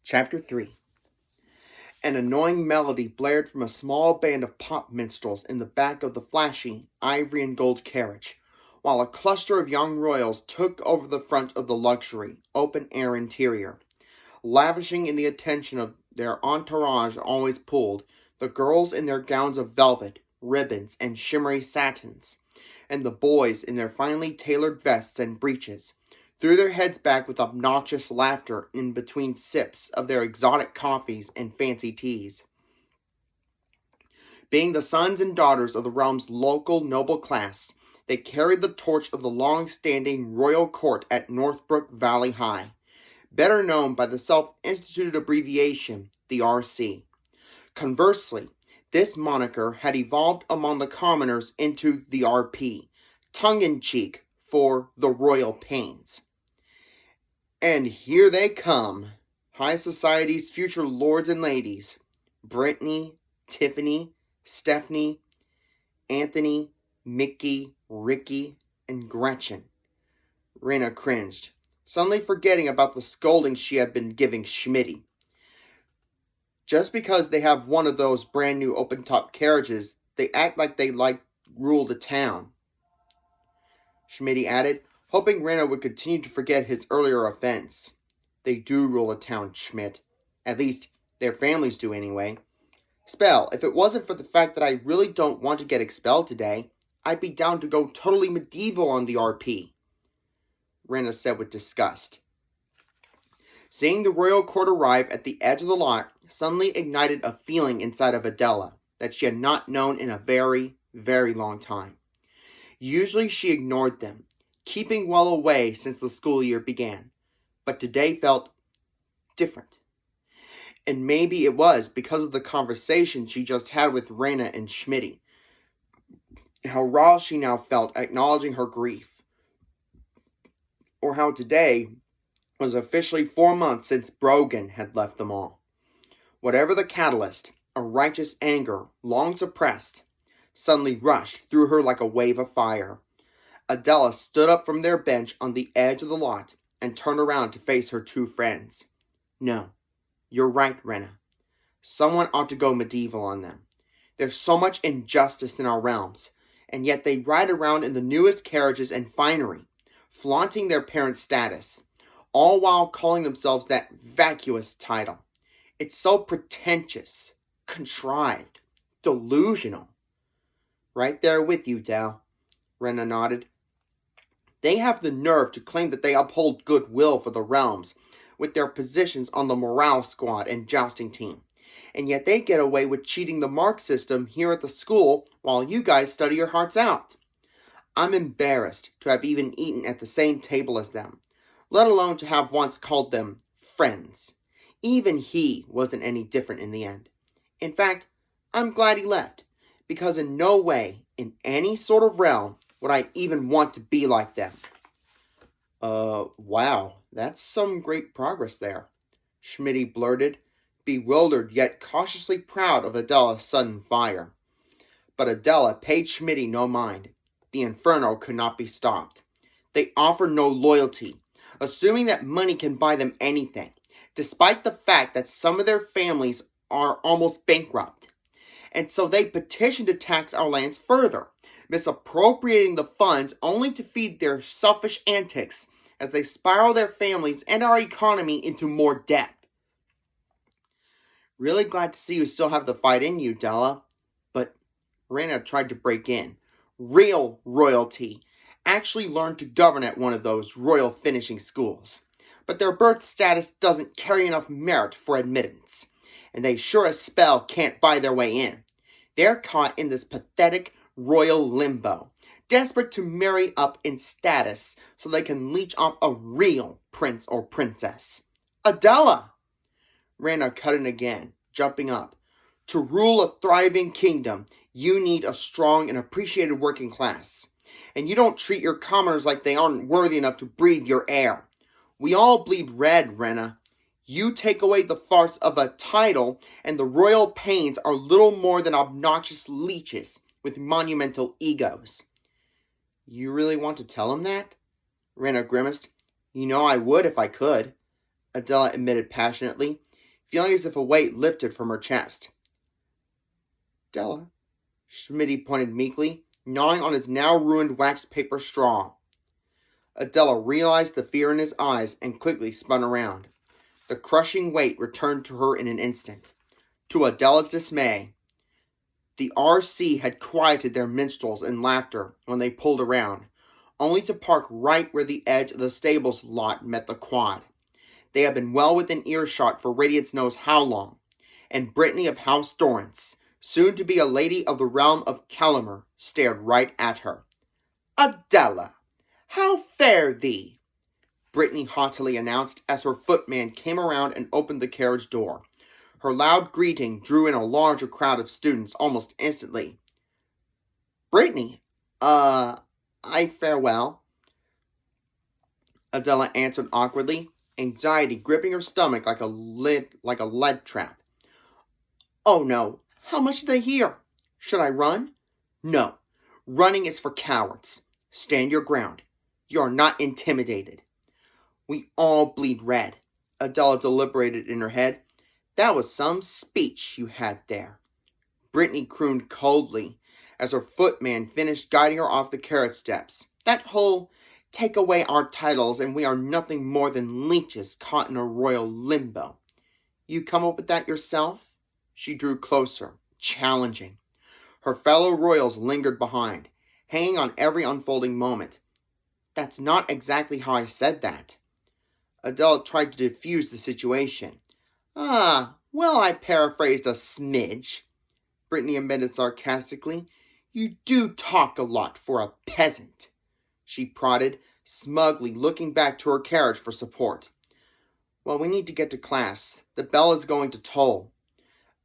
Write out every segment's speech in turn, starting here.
Chapter 3. An annoying melody blared from a small band of pop minstrels in the back of the flashy ivory and gold carriage, while a cluster of young royals took over the front of the luxury, open-air interior. Lavishing in the attention of their entourage always pulled, the girls in their gowns of velvet, ribbons, and shimmery satins, and the boys in their finely tailored vests and breeches, threw their heads back with obnoxious laughter in between sips of their exotic coffees and fancy teas. Being the sons and daughters of the realm's local noble class, they carried the torch of the long-standing royal court at Northbrook Valley High, better known by the self-instituted abbreviation, the RC. Conversely, this moniker had evolved among the commoners into the RP, tongue-in-cheek for the Royal Pains. And here they come, high society's future lords and ladies, Brittany, Tiffany, Stephanie, Anthony, Mickey, Ricky, and Gretchen. Rena cringed, suddenly forgetting about the scolding she had been giving Schmitty. Just because they have one of those brand new open-top carriages, they act like they rule the town, Schmitty added, hoping Rena would continue to forget his earlier offense. They do rule a town, Schmidt. At least, their families do anyway. Spell, if it wasn't for the fact that I really don't want to get expelled today, I'd be down to go totally medieval on the RP, Rena said with disgust. Seeing the royal court arrive at the edge of the lot suddenly ignited a feeling inside of Adela that she had not known in a very, very long time. Usually she ignored them, keeping well away since the school year began, but today felt different. And maybe it was because of the conversation she just had with Rena and Schmitty. How raw she now felt acknowledging her grief. Or how today was officially 4 months since Brogan had left them all. Whatever the catalyst, a righteous anger, long suppressed, suddenly rushed through her like a wave of fire. Adela stood up from their bench on the edge of the lot and turned around to face her two friends. No, you're right, Rena. Someone ought to go medieval on them. There's so much injustice in our realms, and yet they ride around in the newest carriages and finery, flaunting their parents' status, all while calling themselves that vacuous title. It's so pretentious, contrived, delusional. Right there with you, Dal, Rena nodded. They have the nerve to claim that they uphold goodwill for the realms with their positions on the morale squad and jousting team, and yet they get away with cheating the mark system here at the school while you guys study your hearts out. I'm embarrassed to have even eaten at the same table as them, let alone to have once called them friends. Even he wasn't any different in the end. In fact, I'm glad he left, because in no way, in any sort of realm, would I even want to be like them. Wow, that's some great progress there, Schmitty blurted, bewildered yet cautiously proud of Adela's sudden fire. But Adela paid Schmitty no mind. The inferno could not be stopped. They offer no loyalty, assuming that money can buy them anything, despite the fact that some of their families are almost bankrupt. And so they petition to tax our lands further, misappropriating the funds only to feed their selfish antics as they spiral their families and our economy into more debt. Really glad to see you still have the fight in you, Della. But Rena tried to break in. Real royalty actually learned to govern at one of those royal finishing schools. But their birth status doesn't carry enough merit for admittance, and they sure as spell can't buy their way in. They're caught in this pathetic royal limbo, desperate to marry up in status so they can leech off a real prince or princess. Adela! Rena cut in again, jumping up. To rule a thriving kingdom, you need a strong and appreciated working class. And you don't treat your commoners like they aren't worthy enough to breathe your air. We all bleed red, Rena. You take away the farce of a title, and the royal pains are little more than obnoxious leeches with monumental egos. You really want to tell him that? Rena grimaced. You know I would if I could, Adela admitted passionately. feeling as if a weight lifted from her chest. "Della," Schmitty pointed meekly, gnawing on his now ruined waxed paper straw. Adela realized the fear in his eyes and quickly spun around. The crushing weight returned to her in an instant. To Adela's dismay, the RC had quieted their minstrels in laughter when they pulled around, only to park right where the edge of the stables lot met the quad. They had been well within earshot for Radiance knows how long, and Brittany of House Dorrance, soon to be a lady of the realm of Calamer, stared right at her. "Adela, how fare thee?" Brittany haughtily announced as her footman came around and opened the carriage door. Her loud greeting drew in a larger crowd of students almost instantly. "Brittany, I fare well," Adela answered awkwardly, anxiety gripping her stomach like a lead trap. "Oh no, how much do they hear? Should I run?" "No, running is for cowards. Stand your ground. You are not intimidated." "We all bleed red," Adela deliberated in her head. "That was some speech you had there." Brittany crooned coldly as her footman finished guiding her off the carriage steps. That whole "take away our titles and we are nothing more than leeches caught in a royal limbo. You come up with that yourself?" She drew closer, challenging. Her fellow royals lingered behind, hanging on every unfolding moment. "That's not exactly how I said that." Adele tried to defuse the situation. "Ah, well, I paraphrased a smidge," Brittany admitted sarcastically. "You do talk a lot for a peasant," she prodded, smugly looking back to her carriage for support. "Well, we need to get to class. The bell is going to toll."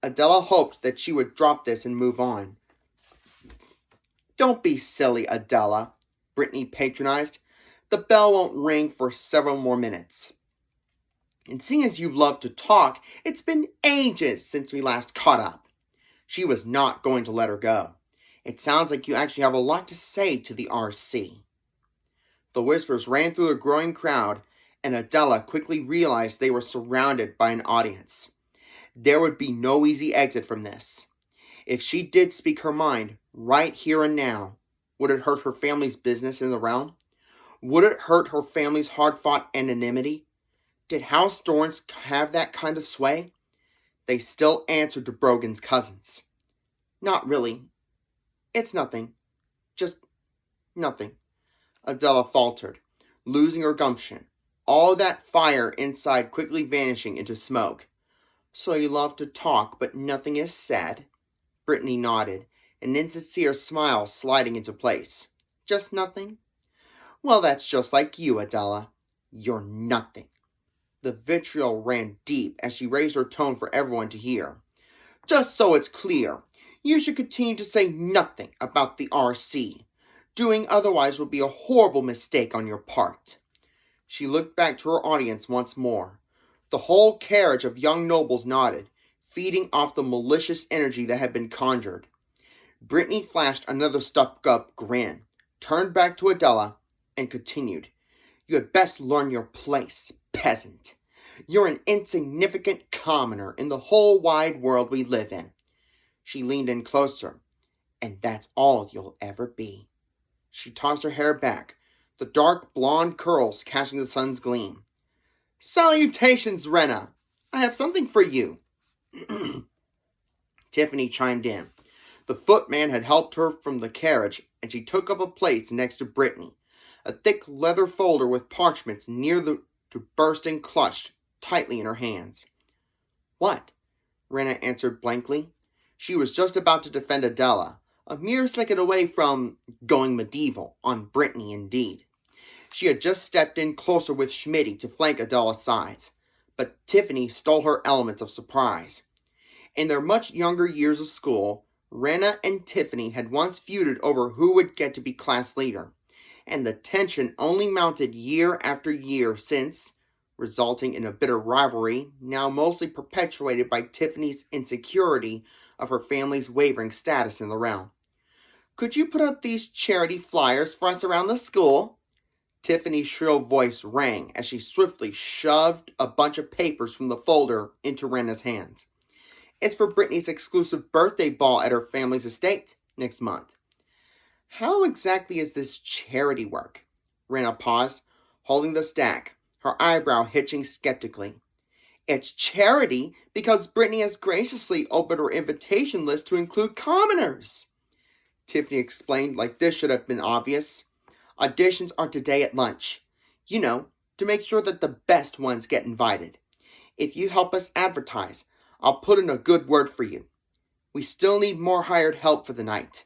Adela hoped that she would drop this and move on. "Don't be silly, Adela," Brittany patronized. "The bell won't ring for several more minutes. And seeing as you love to talk, it's been ages since we last caught up." She was not going to let her go. "It sounds like you actually have a lot to say to the RC." The whispers ran through the growing crowd, and Adela quickly realized they were surrounded by an audience. There would be no easy exit from this. If she did speak her mind, right here and now, would it hurt her family's business in the realm? Would it hurt her family's hard-fought anonymity? Did House Dorrance have that kind of sway? They still answered to Brogan's cousins. "Not really. It's nothing. Just nothing," Adela faltered, losing her gumption, all that fire inside quickly vanishing into smoke. "So you love to talk, but nothing is said?" Brittany nodded, an insincere smile sliding into place. "Just nothing? Well, that's just like you, Adela. You're nothing." The vitriol ran deep as she raised her tone for everyone to hear. "Just so it's clear, you should continue to say nothing about the RC. Doing otherwise would be a horrible mistake on your part." She looked back to her audience once more. The whole carriage of young nobles nodded, feeding off the malicious energy that had been conjured. Brittany flashed another stuck-up grin, turned back to Adela, and continued. "You had best learn your place, peasant. You're an insignificant commoner in the whole wide world we live in." She leaned in closer. "And that's all you'll ever be." She tossed her hair back, the dark blonde curls catching the sun's gleam. "Salutations, Rena! I have something for you." Tiffany chimed in. The footman had helped her from the carriage, and she took up a place next to Brittany, a thick leather folder with parchments near to bursting clutched tightly in her hands. "What?" Rena answered blankly. She was just about to defend Adela, a mere second away from going medieval on Brittany indeed. She had just stepped in closer with Schmitty to flank Adela's sides, but Tiffany stole her element of surprise. In their much younger years of school, Rena and Tiffany had once feuded over who would get to be class leader, and the tension only mounted year after year since, resulting in a bitter rivalry now mostly perpetuated by Tiffany's insecurity of her family's wavering status in the realm. "Could you put up these charity flyers for us around the school?" Tiffany's shrill voice rang as she swiftly shoved a bunch of papers from the folder into Rena's hands. It's for Brittany's exclusive birthday ball at her family's estate next month. How exactly is this charity work? Rena paused, holding the stack, her eyebrow hitching skeptically. It's charity because Brittany has graciously opened her invitation list to include commoners, Tiffany explained like this should have been obvious. Auditions are today at lunch. You know, to make sure that the best ones get invited. If you help us advertise, I'll put in a good word for you. We still need more hired help for the night.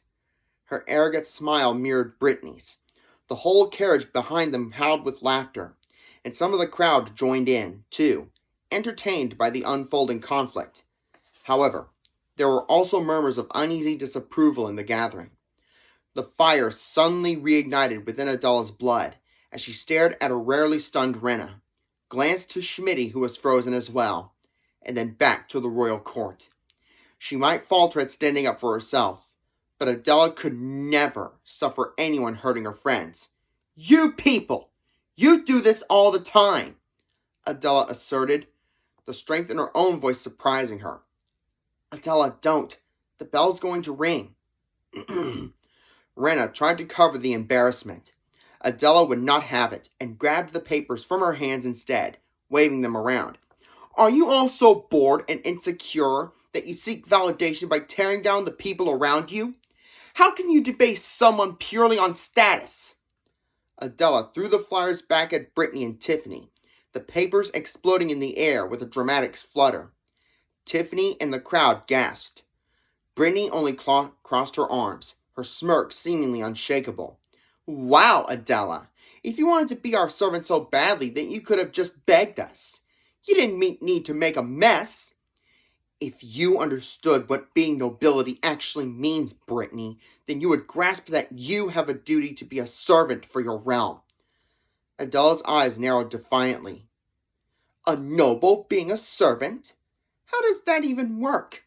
Her arrogant smile mirrored Brittany's. The whole carriage behind them howled with laughter, and some of the crowd joined in, too, entertained by the unfolding conflict. However, there were also murmurs of uneasy disapproval in the gathering. The fire suddenly reignited within Adela's blood as she stared at a rarely stunned Rena, glanced to Schmitty, who was frozen as well, and then back to the royal court. She might falter at standing up for herself, but Adela could never suffer anyone hurting her friends. You people! You do this all the time! Adela asserted, the strength in her own voice surprising her. Adela, don't. The bell's going to ring. Rena tried to cover the embarrassment. Adela would not have it and grabbed the papers from her hands instead, waving them around. Are you all so bored and insecure that you seek validation by tearing down the people around you? How can you debase someone purely on status? Adela threw the flyers back at Brittany and Tiffany, the papers exploding in the air with a dramatic flutter. Tiffany and the crowd gasped. Brittany only crossed her arms, her smirk seemingly unshakable. Wow, Adela, if you wanted to be our servant so badly, then you could have just begged us. You didn't need to make a mess. If you understood what being nobility actually means, Brittany, then you would grasp that you have a duty to be a servant for your realm. Adela's eyes narrowed defiantly. A noble being a servant? How does that even work?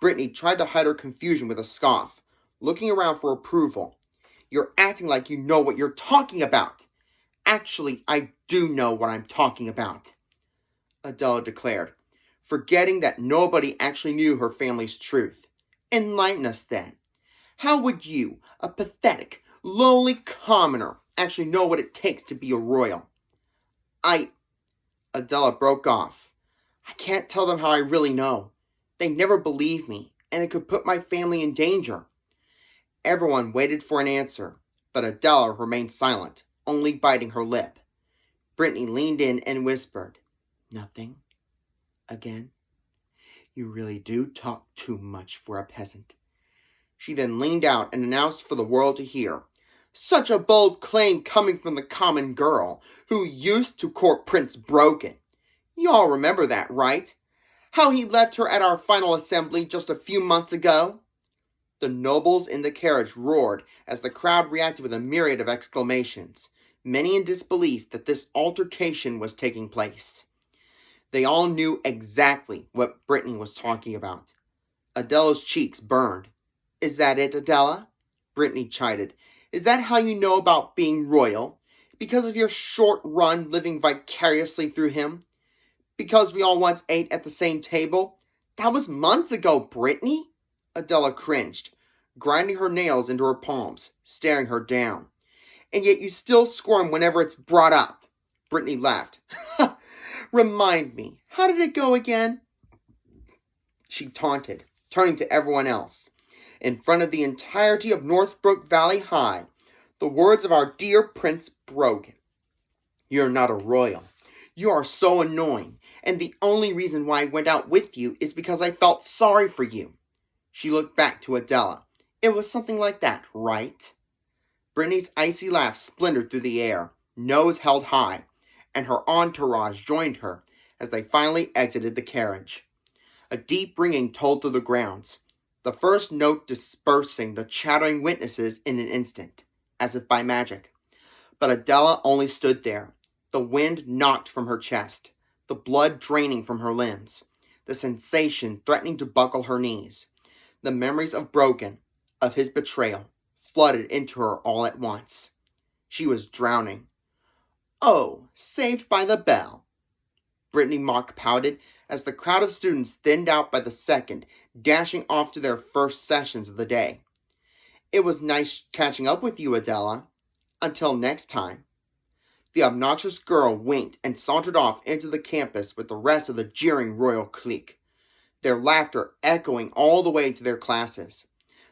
Brittany tried to hide her confusion with a scoff, looking around for approval. You're acting like you know what you're talking about. Actually, I do know what I'm talking about, Adela declared, forgetting that nobody actually knew her family's truth. Enlighten us then. How would you, a pathetic, lowly commoner, actually know what it takes to be a royal? Adela broke off. I can't tell them how I really know. They never believe me, and it could put my family in danger. Everyone waited for an answer, but Adela remained silent, only biting her lip. Brittany leaned in and whispered, Nothing? Again? You really do talk too much for a peasant. She then leaned out and announced for the world to hear, Such a bold claim coming from the common girl who used to court Prince Brogan. You all remember that, right? How he left her at our final assembly just a few months ago? The nobles in the carriage roared as the crowd reacted with a myriad of exclamations, many in disbelief that this altercation was taking place. They all knew exactly what Brittany was talking about. Adela's cheeks burned. Is that it, Adela? Brittany chided. Is that how you know about being royal? Because of your short run living vicariously through him? Because we all once ate at the same table? That was months ago, Brittany. Adela cringed, grinding her nails into her palms, staring her down. And yet you still squirm whenever it's brought up. Brittany laughed. Remind me, how did it go again? She taunted, turning to everyone else. In front of the entirety of Northbrook Valley High, the words of our dear Prince Brogan. You're not a royal. You are so annoying, and the only reason why I went out with you is because I felt sorry for you. She looked back to Adela. It was something like that, right? Brittany's icy laugh splintered through the air, nose held high, and her entourage joined her as they finally exited the carriage. A deep ringing told through the grounds, the first note dispersing the chattering witnesses in an instant, as if by magic. But Adela only stood there, the wind knocked from her chest, the blood draining from her limbs, the sensation threatening to buckle her knees. The memories of Brogan, of his betrayal, flooded into her all at once. She was drowning. Oh, Saved by the Bell, Brittany mock pouted as the crowd of students thinned out by the second, dashing off to their first sessions of the day. It was nice catching up with you, Adela. Until next time. The obnoxious girl winked and sauntered off into the campus with the rest of the jeering royal clique, their laughter echoing all the way to their classes.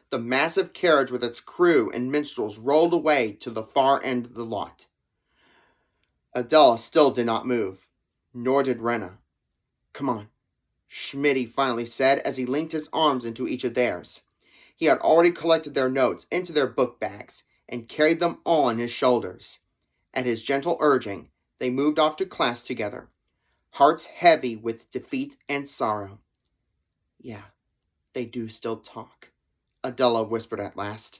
The massive carriage with its crew and minstrels rolled away to the far end of the lot. Adela still did not move, nor did Rena. Come on, Schmitty finally said as he linked his arms into each of theirs. He had already collected their notes into their book bags and carried them all on his shoulders. At his gentle urging, they moved off to class together, hearts heavy with defeat and sorrow. Yeah, they do still talk, Adela whispered at last.